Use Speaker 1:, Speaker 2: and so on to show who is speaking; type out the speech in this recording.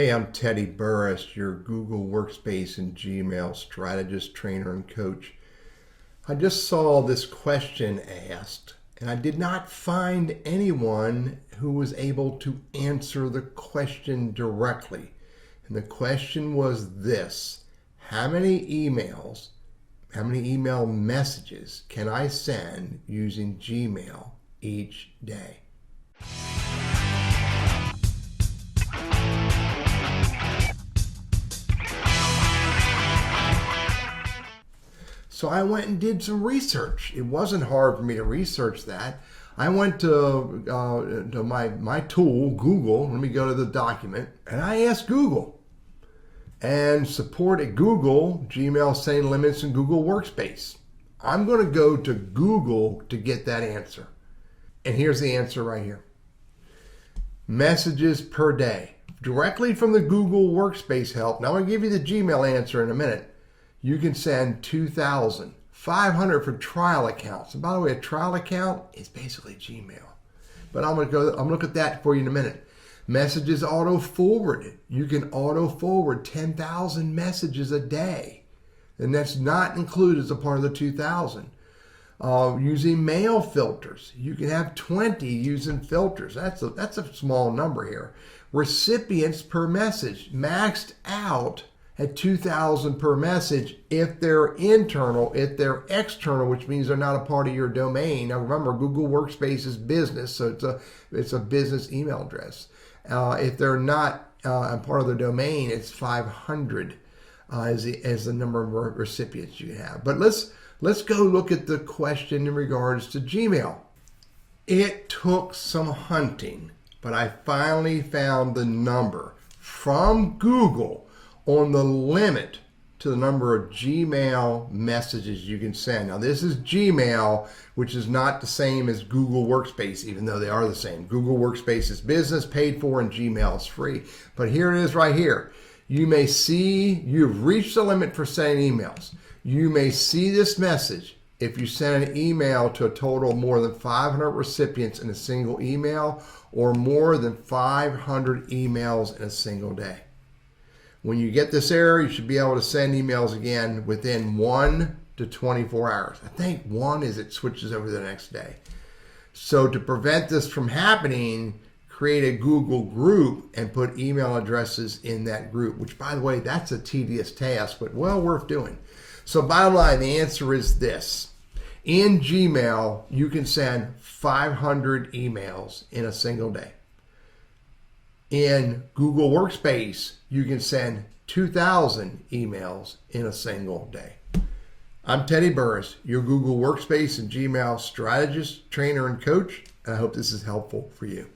Speaker 1: Hey, I'm Teddy Burris, your Google Workspace and Gmail strategist, trainer, and coach. I just saw this question asked, and I did not find anyone who was able to answer the question directly. And the question was this: how many email messages can I send using Gmail each day? So I went and did some research. It wasn't hard for me to research that. I went to my tool, Google. Let me go to the document, and I asked Google. And support at Google, Gmail sending limits in Google Workspace. I'm going to go to Google to get that answer. And here's the answer right here. Messages per day. Directly from the Google Workspace help. Now I'm going to give you the Gmail answer in a minute. You can send 2,500 for trial accounts. And by the way, a trial account is basically Gmail. But I'm going to look at that for you in a minute. Messages auto forwarded. You can auto forward 10,000 messages a day. And that's not included as a part of the 2,000. Using mail filters. You can have 20 using filters. That's a small number here. Recipients per message. Maxed out at 2,000 per message if they're internal. If they're external, which means they're not a part of your domain. Now remember, Google Workspace is business, so it's a business email address. If they're not a part of the domain, it's 500 as the number of recipients you have. But let's go look at the question in regards to Gmail. It took some hunting, but I finally found the number from Google on the limit to the number of Gmail messages you can send. Now this is Gmail, which is not the same as Google Workspace, even though they are the same. Google Workspace is business, paid for, and Gmail is free. But here it is right here. You may see you've reached the limit for sending emails. You may see this message if you send an email to a total of more than 500 recipients in a single email, or more than 500 emails in a single day. When you get this error, you should be able to send emails again within 1 to 24 hours. I think 1 is it switches over the next day. So to prevent this from happening, create a Google group and put email addresses in that group, which, by the way, that's a tedious task, but well worth doing. So bottom line, the answer is this. In Gmail, you can send 500 emails in a single day. In Google Workspace, you can send 2,000 emails in a single day. I'm Teddy Burris, your Google Workspace and Gmail strategist, trainer, and coach, and I hope this is helpful for you.